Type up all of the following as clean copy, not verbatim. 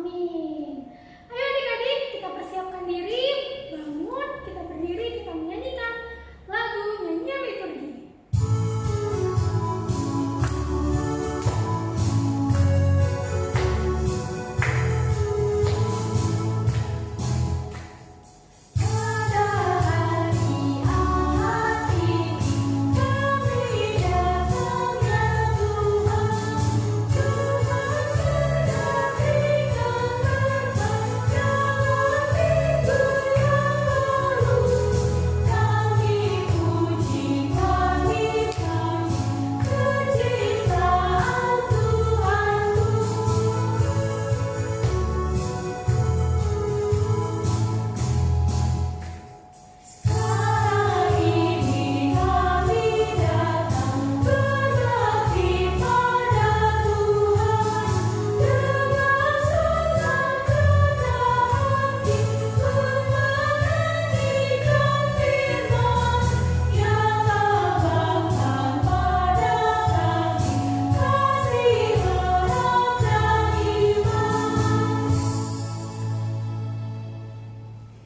Amin. Ayo adik-adik, kita persiapkan diri, bangun, kita berdiri, kita menyanyikan lagu nyanyian liturgi.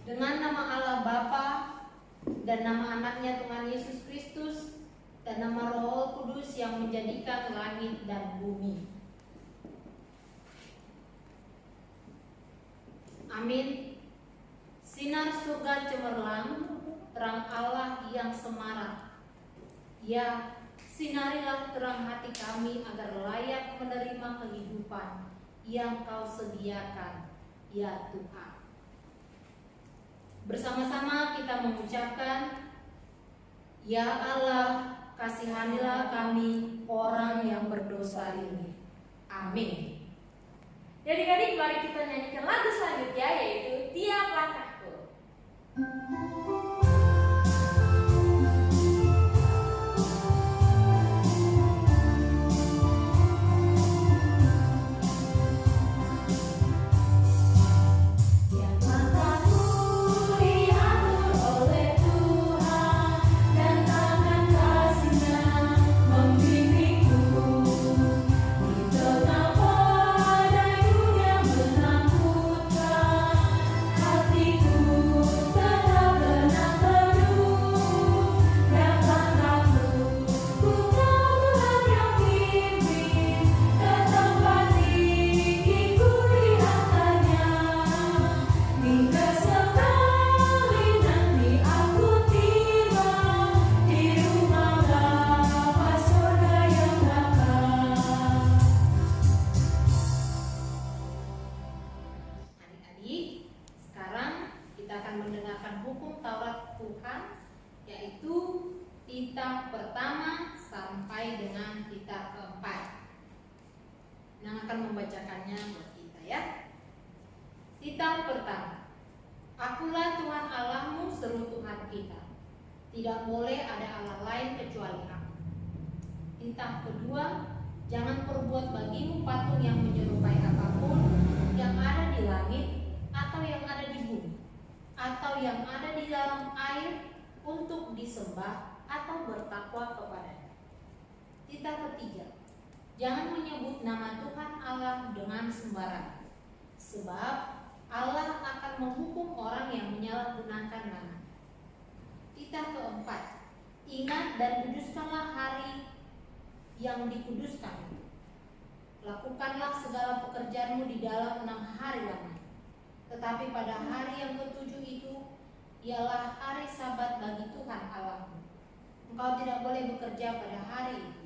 Dengan nama Allah Bapa dan nama anaknya Tuhan Yesus Kristus dan nama Roh Kudus yang menjadikan langit dan bumi. Amin. Sinar surga cemerlang, terang Allah yang semarak. Ya, sinarilah terang hati kami agar layak menerima kehidupan yang Kau sediakan, ya Tuhan. Bersama-sama kita mengucapkan, Ya Allah, kasihanilah kami orang yang berdosa ini. Amin. Adik-adik, mari kita nyanyikan lagu selanjutnya, yaitu Tiap Langkahku. Titah pertama sampai dengan titah keempat. Yang akan membacakannya buat kita ya. Titah pertama. Akulah Tuhan Allahmu, seru Tuhan kita. Tidak boleh ada Allah lain kecuali Aku. Titah kedua. Jangan perbuat bagimu patung yang menyerupai apapun yang ada di langit atau yang ada di bumi atau yang ada di dalam air untuk disembah atau bertakwa kepadanya. Titah ketiga. Jangan menyebut nama Tuhan Allah dengan sembarangan, sebab Allah akan menghukum orang yang menyalahgunakan nama. Titah keempat. Ingat dan kuduskanlah hari yang dikuduskan. Lakukanlah segala pekerjaanmu di dalam 6 hari lamanya. Tetapi pada hari yang ketujuh itu ialah hari Sabat bagi Tuhan Allahmu. Engkau tidak boleh bekerja pada hari itu.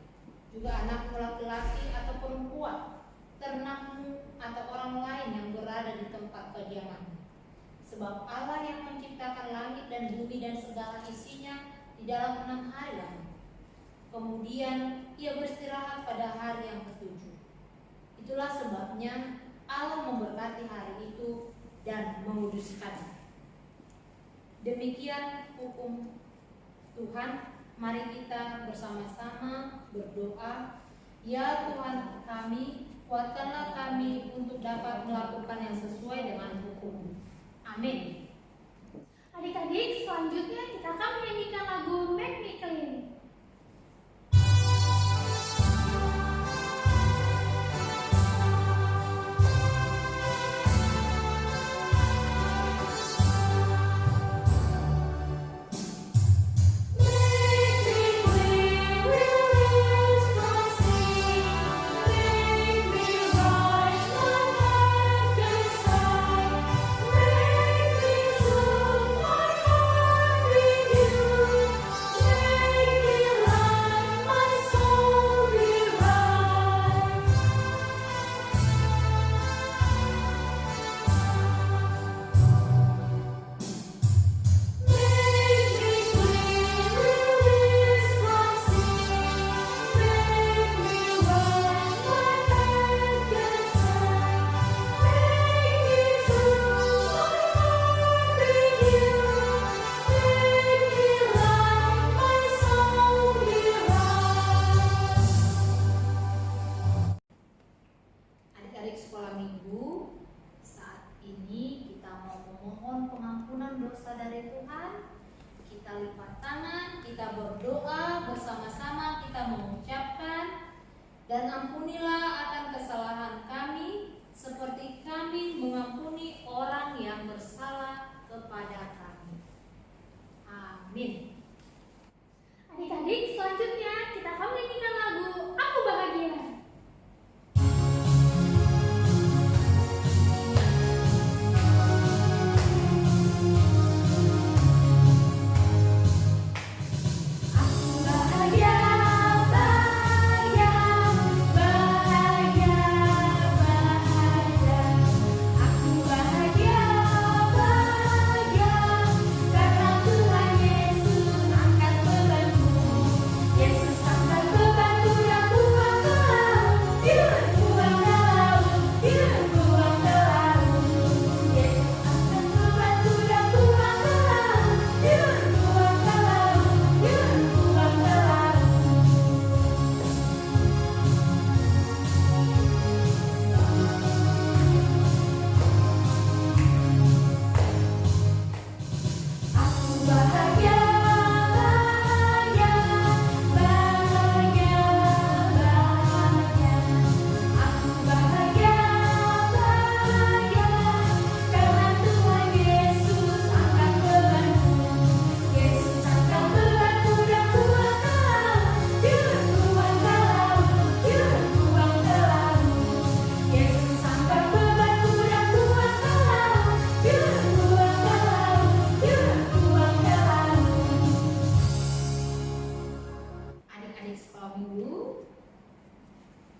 Juga anakmu laki-laki atau perempuan, ternakmu atau orang lain yang berada di tempat kediamanmu. Sebab Allah yang menciptakan langit dan bumi dan segala isinya di dalam 6 hari lamanya. Kemudian Ia beristirahat pada hari yang ketujuh. Itulah sebabnya Allah memberkati hari itu dan menguduskannya. Demikian hukum Tuhan. Mari kita bersama-sama berdoa. Ya Tuhan kami, kuatkanlah kami untuk dapat melakukan yang sesuai dengan hukum. Amin. Adik-adik, selanjutnya kita akan menyanyikan lagu Make Me Clean. lipat tangan, kita berdoa bersama-sama, kita mengucapkan, dan ampunilah akan kesalahan kami, seperti kami mengampuni orang yang bersalah kepada kami. Amin. Adik-adik, selanjutnya kita akan menyanyikan lagu Aku Bahagia.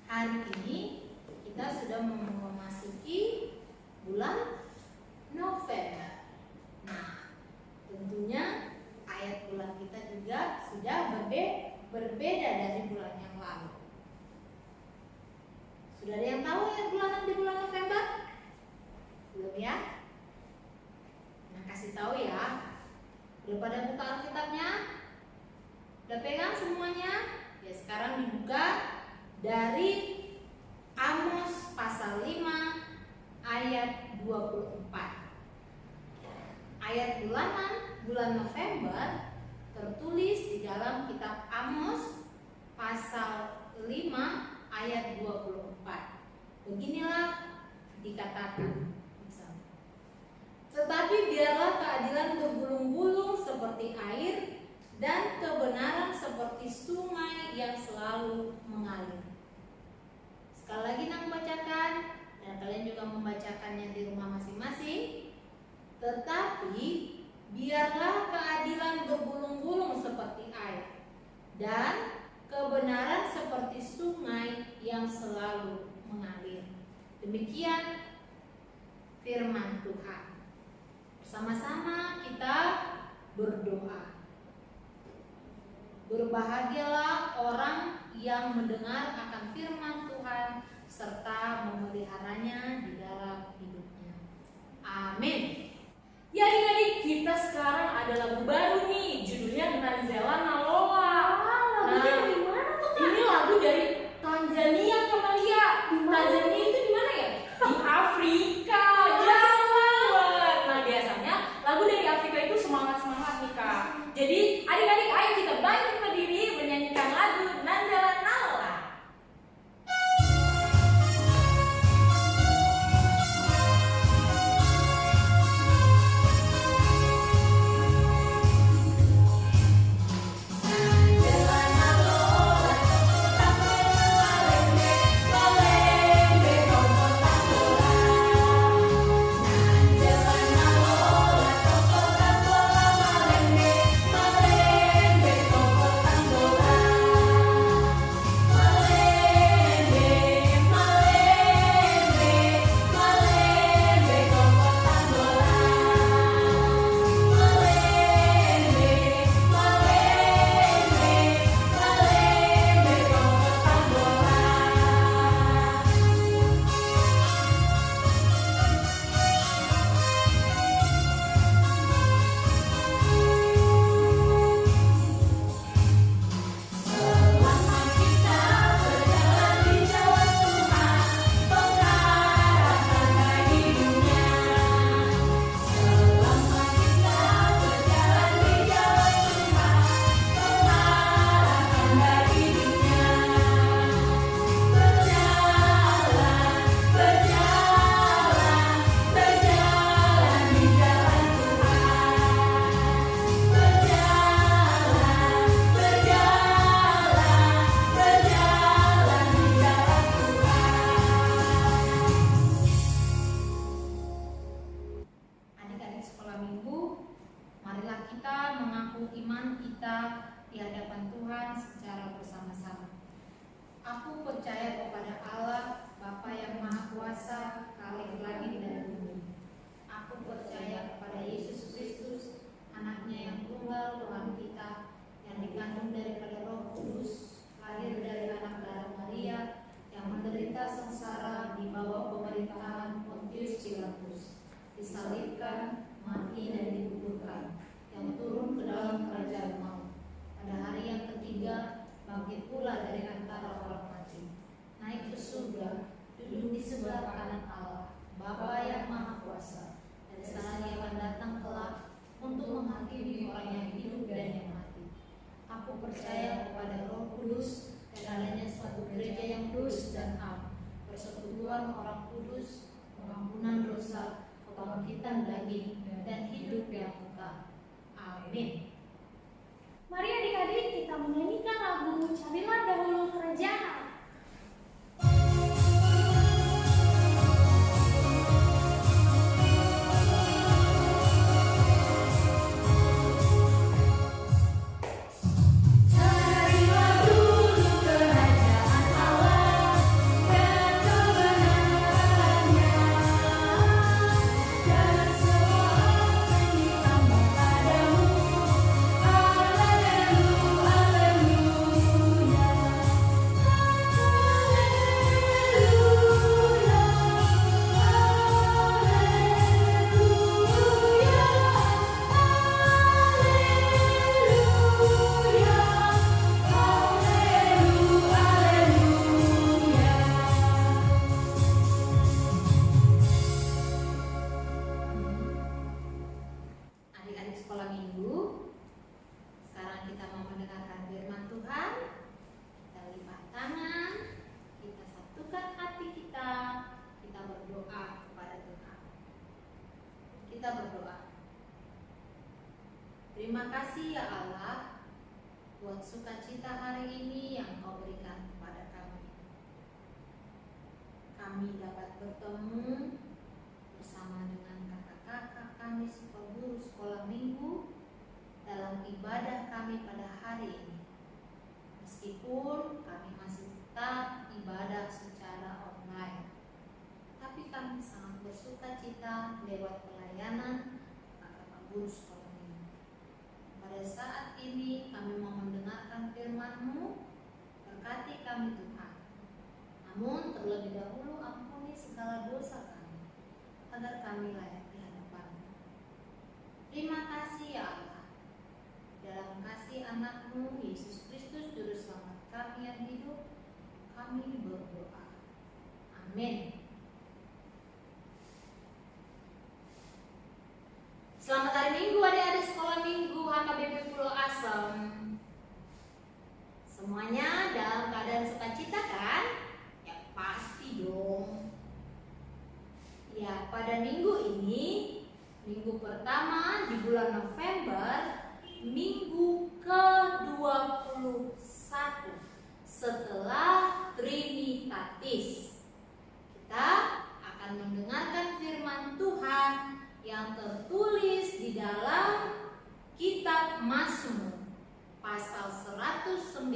Hari ini kita sudah memasuki bulan November. Nah, tentunya ayat bulan kita juga sudah berbeda dari bulan yang lalu. Sudah ada yang tahu ayat bulanan di bulan November? Belum ya? Nah, kasih tahu ya. Udah pada buka Alkitabnya? Udah pegang semuanya? Ya, sekarang dibuka dari Amos pasal 5 ayat 24. Ayat bulanan bulan November tertulis di dalam kitab Amos pasal 5 ayat 24. Beginilah dikatakan. Tetapi biarlah keadilan bergulung-gulung seperti air dan kebenaran seperti sungai yang selalu mengalir. Sekali lagi Nang bacakan, dan kalian juga membacakannya di rumah masing-masing. Tetapi biarlah keadilan bergulung-gulung seperti air dan kebenaran seperti sungai yang selalu mengalir. Demikian firman Tuhan. Bersama-sama kita berdoa. Berbahagialah orang yang mendengar akan firman Tuhan serta memeliharanya di dalam hidupnya. Amin. Ya adik-adik, kita sekarang ada lagu baru nih, judulnya Nanzela Nalola. Lagunya dari mana tuh, Kak? Ini lagu dari Tanzania, Kamalia. Tanzania itu di mana ya? Di Afrika. Jauh banget. Nah, biasanya lagu dari Afrika itu semangat-semangat nih, Kak. Jadi adik-adik, ayo kita bangkit berdiri menyanyikan lagu Nanzela Nalola. Aku percaya kepada Allah, Bapa yang Maha Kuasa, Khalik langit dan bumi. Aku percaya kepada Yesus Kristus, anaknya yang tunggal Tuhan kita, yang dikandung daripada Roh Kudus, lahir dari anak darah Maria, yang menderita sengsara di bawah pemerintahan Pontius Pilatus, disalibkan, mati dan dikuburkan, yang turun ke dalam kerajaan maut. Pada hari yang ketiga, bangkit pula dari antara orang mati, naik ke surga, duduk di sebelah kanan Allah, Bapa yang Maha Kuasa. Dan sana Dia akan datang kelak untuk menghakimi orang yang hidup dan yang mati. Aku percaya kepada Roh Kudus dan adanya suatu gereja yang kudus dan am, persekutuan orang kudus, pengampunan dosa, kebangkitan daging, dan hidup yang kekal. Amin. Mari adik-adik kita menyanyikan lagu Carilah Dahulu Kerajaan Allah. Adik-adik sekolah minggu, sekarang kita mau mendengarkan firman Tuhan. Kita lipat tangan, kita satukan hati kita berdoa kepada Tuhan. Kita berdoa. Terima kasih ya Allah buat sukacita hari ini yang Kau berikan kepada kami. Kami dapat bertemu bersama dengan kakak-kakak kami guru sekolah minggu dalam ibadah kami pada hari ini. Meskipun kami masih tetap ibadah secara online, tapi kami sangat bersuka cita lewat pelayanan kakak guru sekolah minggu. Pada saat ini kami mau mendengarkan firman-Mu, berkati kami Tuhan. Namun terlebih dahulu ampuni segala dosa kami, agar kami layak di hadapan-Mu. Terima kasih ya Allah. Dalam kasih anak-Mu Yesus Kristus Juru Selamat kami yang hidup, kami berdoa. Amin. Selamat hari Minggu adik-adik sekolah minggu HKBP Pulau Asem. Semuanya dalam keadaan sukacita kan? Ya pasti dong. Ya, pada minggu ini, minggu pertama di bulan November, minggu ke-21 setelah Trinitatis. Kita akan mendengarkan firman Tuhan yang tertulis di dalam kitab Mazmur pasal 119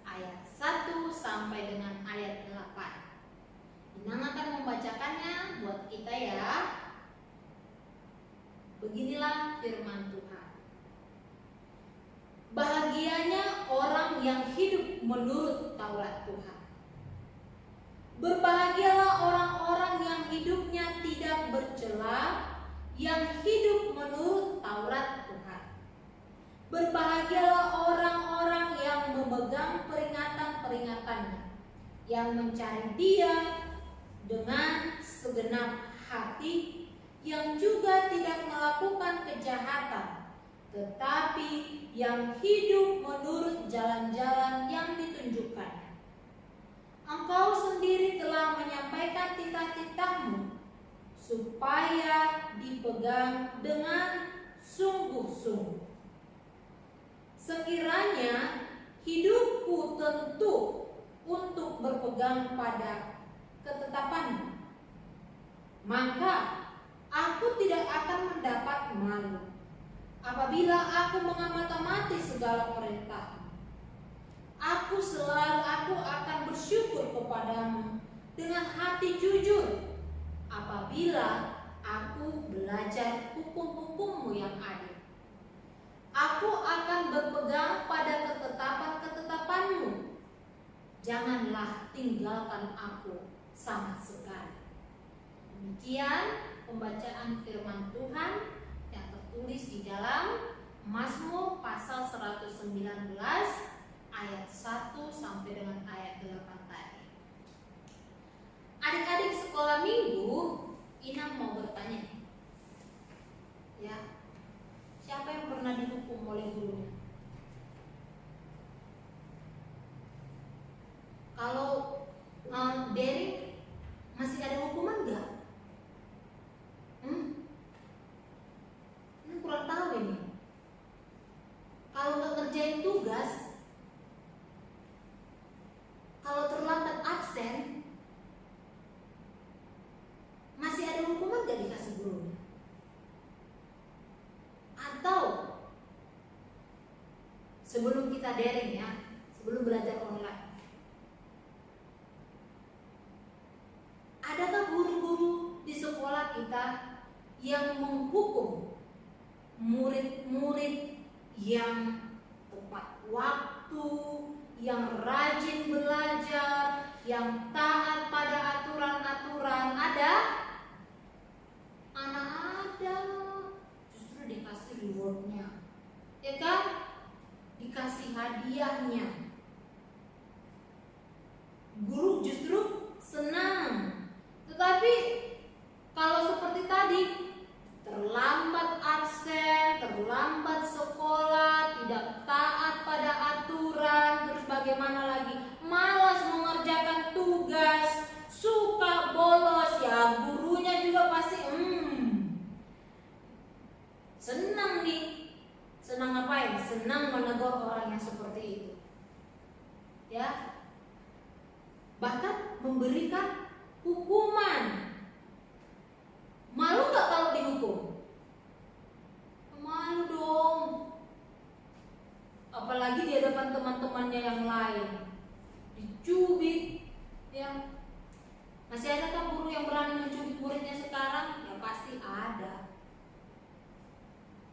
ayat 1 sampai dengan ayat 8. Inang akan membacakannya buat kita ya. Beginilah firman Tuhan. Bahagianya orang yang hidup menurut Taurat Tuhan. Berbahagialah orang-orang yang hidupnya tidak bercela, yang hidup menurut Taurat Tuhan. Berbahagialah orang-orang yang memegang peringatan-peringatannya, yang mencari Dia dengan segenap hati, yang juga tidak melakukan kejahatan, tetapi yang hidup menurut jalan-jalan yang ditunjukkannya. Engkau sendiri telah menyampaikan titah-titah-Mu supaya dipegang dengan sungguh-sungguh. Sekiranya hidupku tentu untuk berpegang pada ketetapan-Mu, maka aku tidak akan mendapat malu apabila aku mengamati segala perintah-Mu. aku akan bersyukur kepadamu dengan hati jujur apabila aku belajar hukum-hukummu yang adil. Aku akan berpegang pada ketetapan-ketetapanmu. Janganlah tinggalkan aku sama sekali. Demikian pembacaan firman Tuhan yang tertulis di dalam Mazmur pasal 119 ayat 1 sampai dengan ayat 8 tadi. Adik-adik sekolah minggu, Inam mau bertanya nih. Ya. Siapa yang pernah dihukum oleh gurunya? Kalau Derek masih ada hukuman nggak? Ini kurang tahu ini. Kalau nggak ngerjain tugas, kalau terlambat absen, masih ada hukuman nggak dikasih gurunya? Atau sebelum kita daring ya, sebelum belajar online, adakah guru-guru di sekolah kita yang menghukum murid-murid yang tepat waktu, yang rajin belajar, yang taat pada aturan-aturan? Ada? Anak ada. Justru dikasih rewardnya, ya kan? Dikasih hadiahnya. Guru justru senang. Tetapi kalau seperti tadi, terlambat absen, terlambat sekolah, tidak taat pada aturan, terus bagaimana lagi? Malas mengerjakan tugas, suka bolos, ya gurunya juga pasti senang nih. Senang ngapain? Senang menegur orang yang seperti itu. Ya. Bahkan memberikan hukuman. Malu gak kalau dihukum? Malu dong. Apalagi di hadapan teman-temannya yang lain. Dicubit. Ya. Masih ada kan guru yang berani mencubit muridnya sekarang? Ya pasti ada.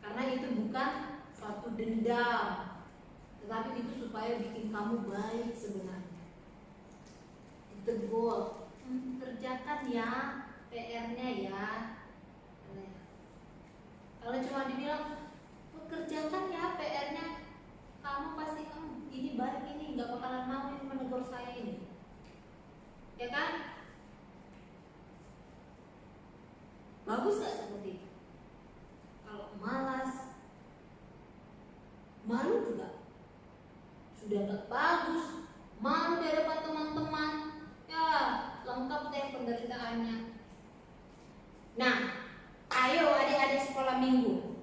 Karena itu bukan suatu dendam, tetapi itu supaya bikin kamu baik sebenarnya. Ditegur, kerjakan ya PR-nya ya. Kalau cuma dibilang kerjakan ya PR-nya, kamu pasti ini baik, ini nggak bakalan mau ini menegur saya ini, ya kan? Bagus nggak seperti itu? Kalau malas, malu juga, sudah nggak bagus, malu di hadapan teman-teman, ya lengkap deh penderitaannya. Nah, ayo adik-adik sekolah minggu,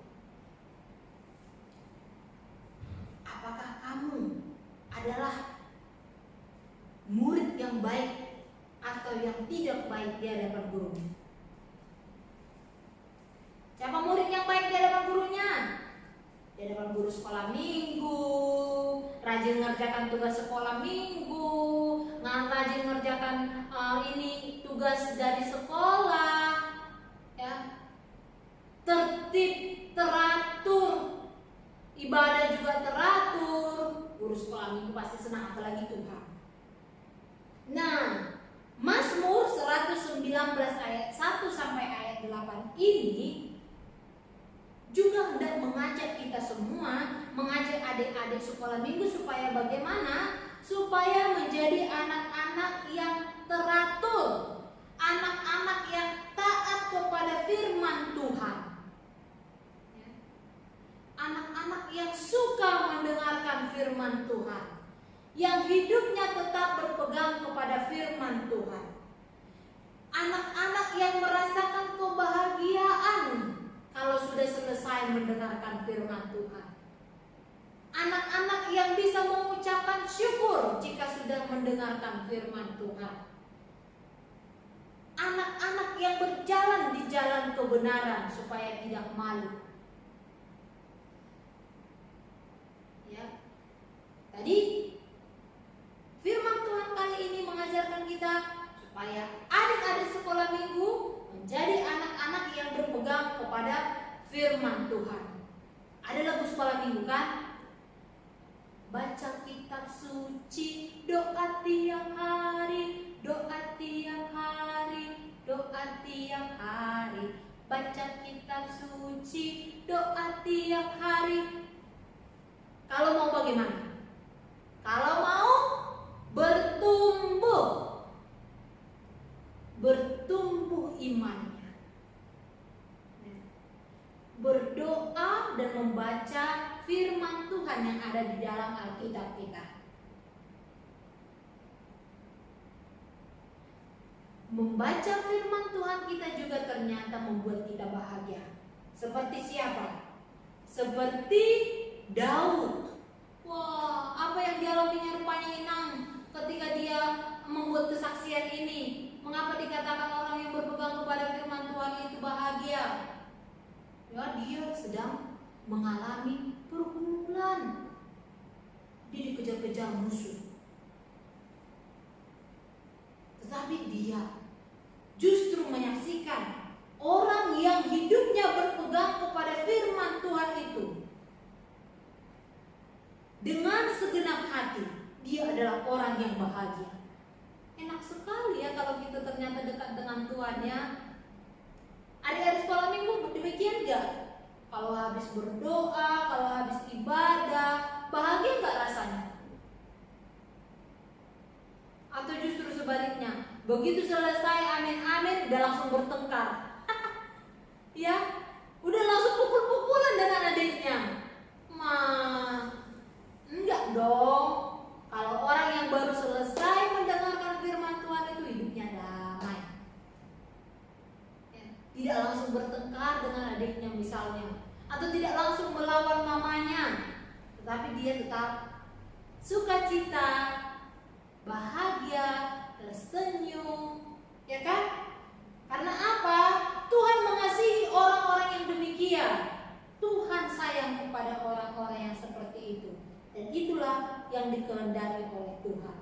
apakah kamu adalah murid yang baik atau yang tidak baik di hadapan gurunya? Siapa murid yang baik di hadapan gurunya? Di hadapan guru sekolah minggu, rajin mengerjakan tugas sekolah minggu, rajin mengerjakan ini tugas dari sekolah, ya, tertib, teratur, ibadah juga teratur. Guru sekolah minggu pasti senang, apalagi Tuhan. Nah, Mazmur 119 ayat 1 sampai ayat 8 ini juga hendak mengajak kita semua, mengajak adik-adik sekolah minggu supaya bagaimana? Supaya menjadi anak-anak yang teratur, anak-anak yang taat kepada firman Tuhan, anak-anak yang suka mendengarkan firman Tuhan, yang hidupnya tetap berpegang kepada firman Tuhan, anak-anak yang merasakan kebahagiaan kalau sudah selesai mendengarkan firman Tuhan, anak-anak yang bisa mengucapkan syukur jika sudah mendengarkan firman Tuhan, anak-anak yang berjalan di jalan kebenaran supaya tidak malu. Ya, tadi supaya adik-adik sekolah minggu menjadi anak-anak yang berpegang kepada firman Tuhan. Ada lagu sekolah minggu kan? Baca kitab suci, doa tiap hari, doa tiap hari, doa tiap hari. Baca kitab suci, doa tiap hari. Kalau mau bagaimana? Kalau mau bertumbuh imannya, berdoa dan membaca firman Tuhan yang ada di dalam Alkitab kita. Membaca firman Tuhan kita juga ternyata membuat kita bahagia. Seperti siapa? Seperti Daud. Wah, apa yang dialaminya rupanya Inang ketika dia membuat kesaksian ini. Mengapa dikatakan orang yang berpegang kepada firman Tuhan itu bahagia? Ya, dia sedang mengalami pergumulan. Dia dikejar-kejar musuh. Tetapi dia justru menyaksikan orang yang hidupnya berpegang kepada firman Tuhan itu. Dengan segenap hati, dia adalah orang yang bahagia. Enak sekali ya kalau kita ternyata dekat dengan Tuhan ya. Adik-adik sekolah minggu demikian gak? Kalau habis berdoa, kalau habis ibadah, bahagia gak rasanya? Atau justru sebaliknya, begitu selesai amin-amin udah langsung bertengkar. Ya, udah langsung pukul-pukulan dengan adiknya. Enggak dong. Kalau orang yang baru selesai mendengarkan firman Tuhan itu hidupnya damai. Ya, tidak langsung bertengkar dengan adiknya misalnya, atau tidak langsung melawan mamanya, tetapi dia tetap sukacita, bahagia, tersenyum, ya kan? Karena apa? Tuhan mengasihi orang-orang yang demikian. Tuhan sayang kepada orang-orang yang seperti itu. Dan itulah yang dikehendaki oleh Tuhan.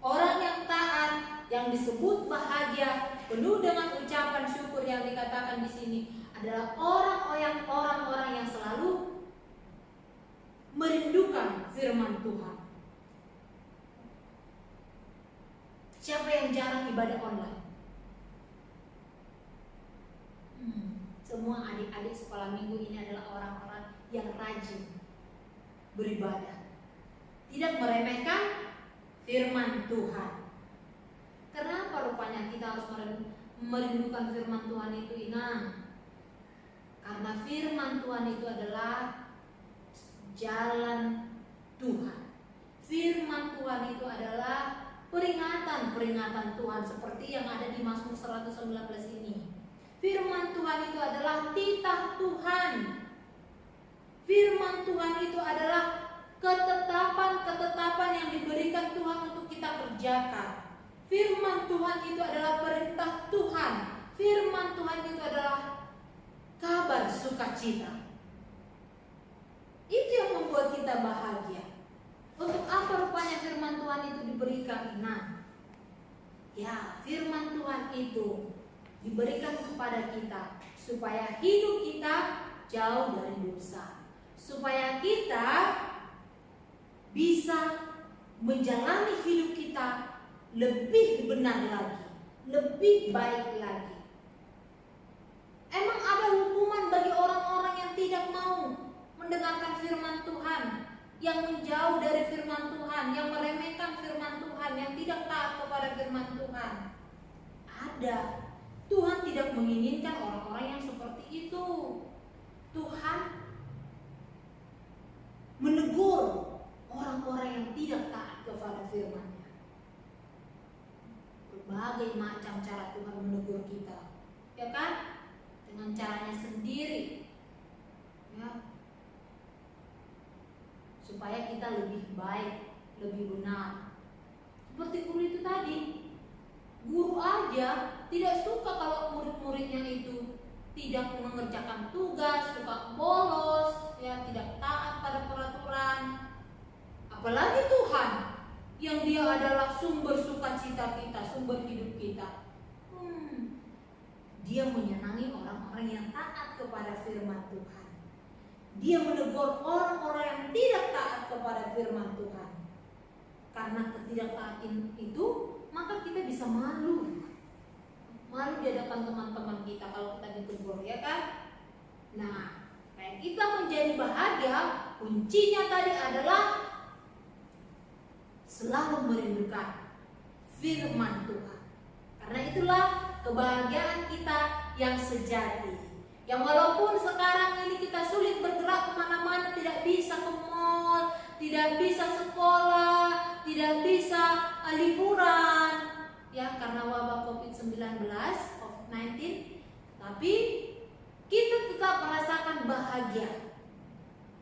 Orang yang taat, yang disebut bahagia, penuh dengan ucapan syukur yang dikatakan di sini adalah orang-orang yang selalu merindukan firman Tuhan. Siapa yang jarang ibadah online? Semua adik-adik sekolah minggu ini adalah orang-orang yang rajin beribadah, tidak meremehkan firman Tuhan. Kenapa rupanya kita harus merindukan firman Tuhan itu, Ina? Karena firman Tuhan itu adalah jalan Tuhan. Firman Tuhan itu adalah peringatan Tuhan seperti yang ada di Mazmur 119 ini. Firman Tuhan itu adalah titah Tuhan. Firman Tuhan itu adalah ketetapan yang diberikan Tuhan untuk kita kerjakan. Firman Tuhan itu adalah perintah Tuhan. Firman Tuhan itu adalah kabar sukacita. Itu yang membuat kita bahagia. Untuk apa rupanya firman Tuhan itu diberikan? Nah, ya, firman Tuhan itu diberikan kepada kita supaya hidup kita jauh dari dosa. Supaya kita bisa menjalani hidup kita lebih benar lagi, lebih baik lagi. Emang ada hukuman bagi orang-orang yang tidak mau mendengarkan firman Tuhan, yang menjauh dari firman Tuhan, yang meremehkan firman Tuhan, yang tidak taat kepada firman Tuhan? Ada. Tuhan tidak menginginkan orang-orang yang seperti itu. Tuhan menegur orang-orang yang tidak taat kepada firman-Nya. Berbagai macam cara Tuhan menegur kita, ya kan? Dengan caranya sendiri, ya, supaya kita lebih baik, lebih benar. Seperti guru itu tadi, guru aja tidak suka kalau murid-muridnya itu tidak mengerjakan tugas, suka bolos, ya, tidak taat pada peraturan. Apalagi Tuhan. yang dia adalah sumber sukacita kita, sumber hidup kita. Dia menyenangi orang-orang yang taat kepada firman Tuhan. Dia menegur orang-orang yang tidak taat kepada firman Tuhan. Karena ketidaktaatan itu, maka kita bisa malu. Malu di hadapan teman-teman kita kalau kita ditegur, ya kan? Nah, kayak kita menjadi bahagia, kuncinya tadi adalah selalu merindukan firman Tuhan. Karena itulah kebahagiaan kita yang sejati. Yang walaupun sekarang ini kita sulit bergerak kemana-mana, tidak bisa ke mall, tidak bisa sekolah, tidak bisa liburan, ya karena wabah COVID-19, tapi kita tetap merasakan bahagia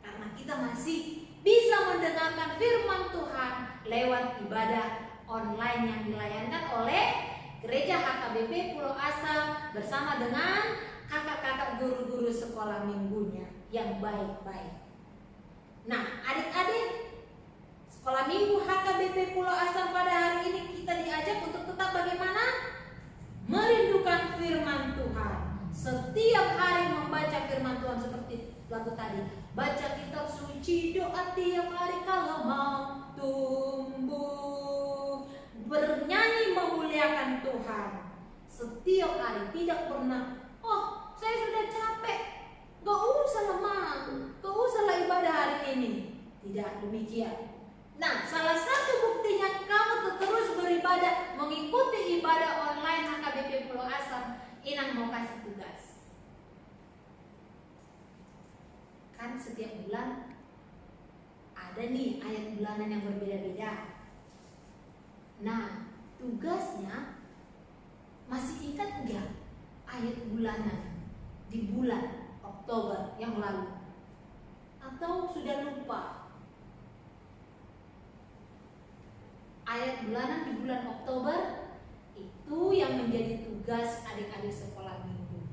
karena kita masih bisa mendengarkan firman Tuhan lewat ibadah online yang dilayankan oleh Gereja HKBP Pulau Asam bersama dengan kakak-kakak guru-guru sekolah minggunya yang baik-baik. Nah, adik-adik sekolah minggu HKBP Pulau Asam pada hari ini kita diajak untuk tetap bagaimana? Merindukan firman Tuhan. Setiap hari membaca firman Tuhan seperti lagu tadi. Baca kitab suci, doa tiap hari kalau mau tumbuh. Bernyanyi memuliakan Tuhan. Setiap hari, tidak pernah, oh saya sudah capek, gak usah lemah, gak usah ibadah hari ini. Tidak demikian. Nah, salah satu buktinya kamu terus beribadah, mengikuti ibadah online HKBP Pulau Asam. Inang mau kasih tugas. Kan setiap bulan ada nih ayat bulanan yang berbeda-beda. Nah, tugasnya masih ingat enggak ayat bulanan di bulan Oktober yang lalu? Atau sudah lupa? Ayat bulanan di bulan Oktober itu yang menjadi tugas adik-adik sekolah minggu.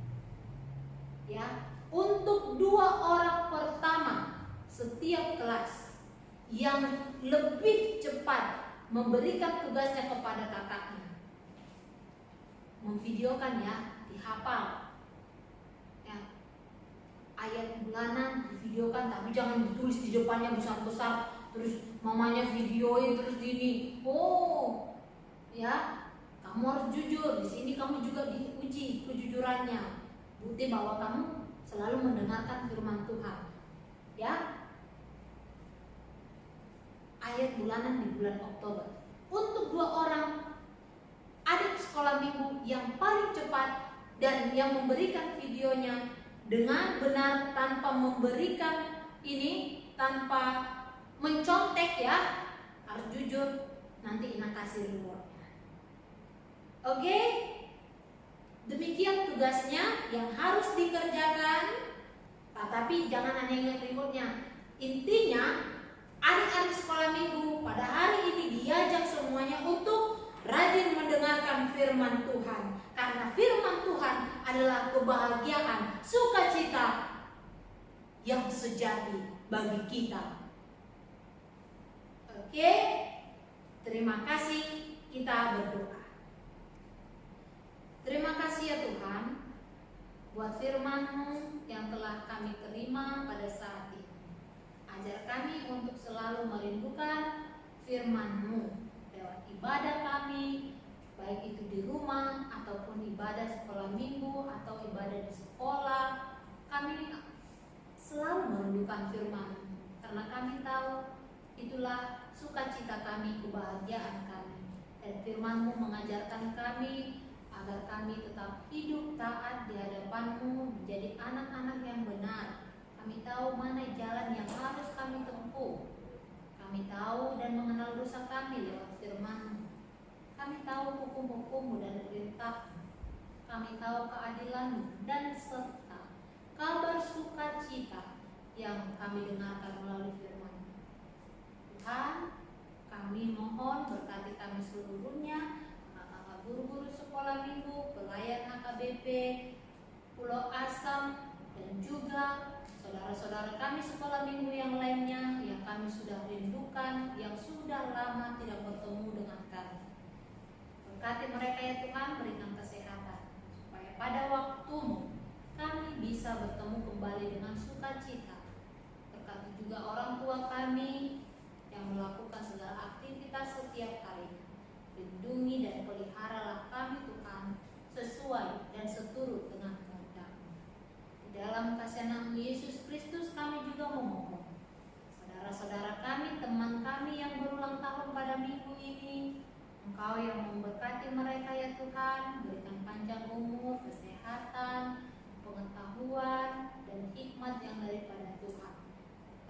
Ya, untuk 2 orang pertama setiap kelas yang lebih cepat memberikan tugasnya kepada kakaknya, memvideokan ya, dihafal ya, ayat bulanan divideokan, tapi jangan ditulis di depannya besar-besar terus mamanya videoin terus gini. Oh ya, kamu harus jujur. Di sini kamu juga diuji kejujurannya, bukti bahwa kamu selalu mendengarkan firman Tuhan ya. Ayat bulanan di bulan Oktober untuk 2 orang adik sekolah minggu yang paling cepat dan yang memberikan videonya dengan benar tanpa memberikan ini, tanpa mencontek ya, harus jujur. Nanti Ina kasih rewardnya. Oke, demikian tugasnya yang harus dikerjakan. Tapi jangan hanya ingat rewardnya. Intinya adik-adik sekolah minggu pada hari ini diajak semuanya untuk rajin mendengarkan firman Tuhan. Karena firman Tuhan adalah kebahagiaan, sukacita yang sejati bagi kita. Oke, terima kasih, kita berdoa. Terima kasih ya Tuhan buat firman-Mu yang telah kami terima pada saat ini. Ajar kami untuk selalu merindukan firman-Mu lewat ibadah kami, baik itu di rumah ataupun ibadah sekolah minggu atau ibadah di sekolah. Kami selalu merindukan firman-Mu karena kami tahu itulah sukacita kami, kebahagiaan kami. Dan firman-Mu mengajarkan kami agar kami tetap hidup taat di hadapan-Mu, menjadi anak-anak yang benar. Kami tahu mana jalan yang harus kami tempuh. Kami tahu dan mengenal dosa kami lewat firman-Mu. Kami tahu hukum-hukum-Mu dan perintah-Mu. Kami tahu keadilan-Mu dan serta kabar sukacita yang kami dengarkan melalui firman-Mu. Tuhan, kami mohon berkati kami seluruhnya, kakak-kakak guru-guru sekolah minggu, pelayan HKBP Pulau Asam, dan juga saudara-saudara kami sekolah minggu yang lainnya yang kami sudah rindukan, yang sudah lama tidak bertemu dengan kami. Berkati mereka ya Tuhan, berikan kesehatan, supaya pada waktumu kami bisa bertemu kembali dengan sukacita. Berkati juga orang tua kami yang melakukan segala aktivitas setiap hari. Lindungi dan peliharalah kami Tuhan, sesuai dan seturut dengan kehendak-Mu. Di dalam kasih nama Yesus Kristus kami juga memohon saudara-saudara kami, teman kami yang berulang tahun pada minggu ini, Engkau yang memberkati mereka ya Tuhan, berikan panjang umur, kesehatan, pengetahuan, dan hikmat yang daripada Tuhan.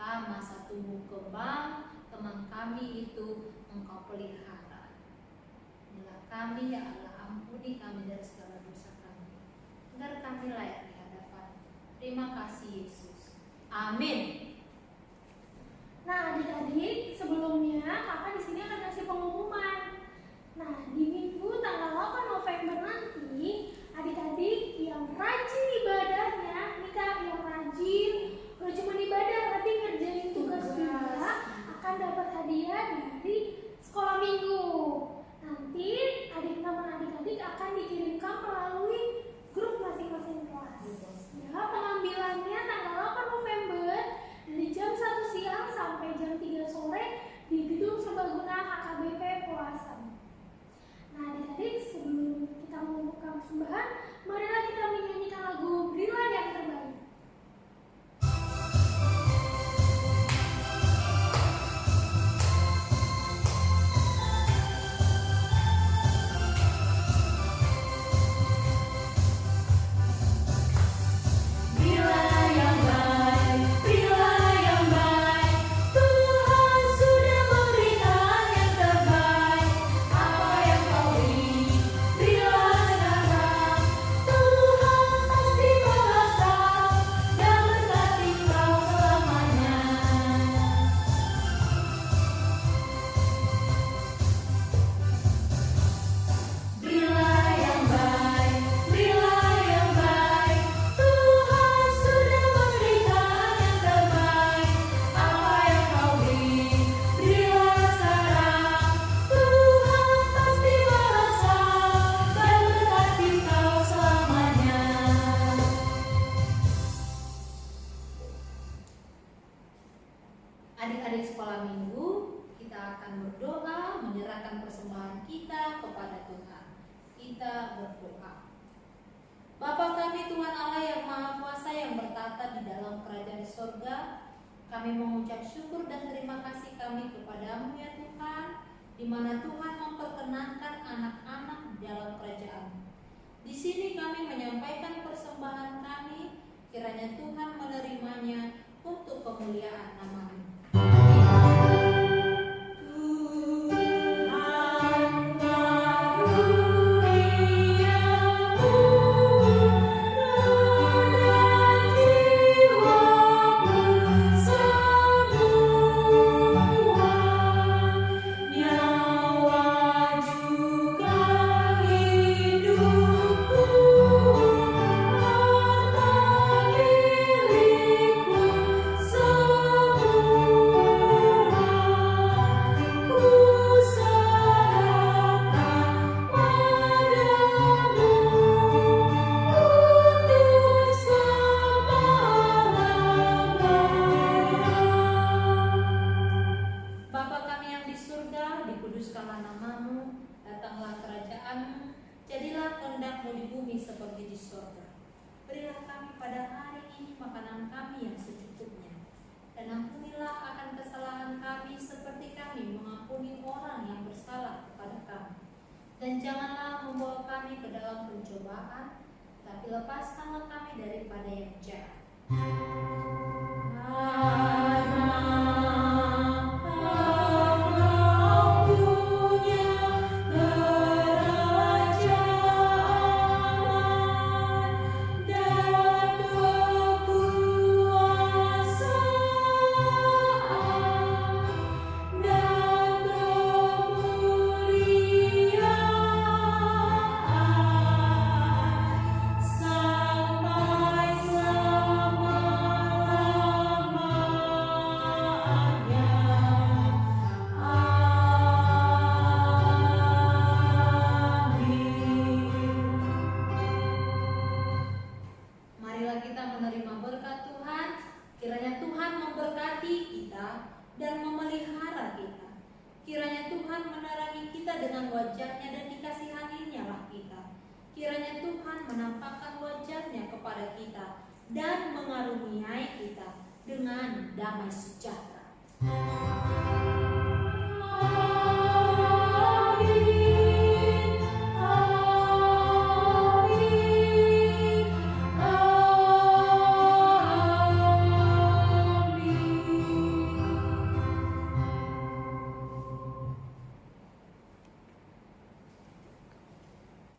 Masa tumbuh kembang teman kami itu Engkau pelihara. Inilah kami ya Allah, ampuni kami dari segala dosa kami, agar kami layak di hadapan. Terima kasih Yesus. Amin. Nah, adik-adik, sebelumnya kakak di sini akan kasih pengumuman. Nah, di minggu tanggal 8 November nanti, adik-adik yang rajin ibadahnya, nih Kak, yang rajin, gak cuma ibadah tapi ngerjain tugas juga, akan dapat hadiah dari sekolah minggu. Nanti teman adik-adik akan dikirimkan melalui grup masing-masing kelas. Ya, pengambilannya tanggal 8 November dari jam 1 siang sampai jam 3 sore di Gedung Serbaguna HKBP Pulasem. Nah, adik-adik, sebelum kita membuka persembahan, marilah kita menyanyikan lagu Berilah yang Terbaik. Adik-adik sekolah minggu, kita akan berdoa menyerahkan persembahan kita kepada Tuhan. Kita berdoa. Bapa kami Tuhan Allah yang Maha Kuasa yang bertata di dalam kerajaan surga, kami mengucap syukur dan terima kasih kami kepada-Mu ya Tuhan, di mana Tuhan memperkenankan anak-anak di dalam kerajaan. Di sini kami menyampaikan persembahan kami, kiranya Tuhan menerimanya untuk kemuliaan nama-Mu. Dan janganlah membawa kami ke dalam pencobaan, tapi lepaskanlah kami daripada yang jahat. Sampai antara kita. Kiranya Tuhan menerangi kita dengan wajah-Nya dan dikasihaninya lah kita. Kiranya Tuhan menampakkan wajah-Nya kepada kita dan mengaruniai kita dengan damai sejahtera.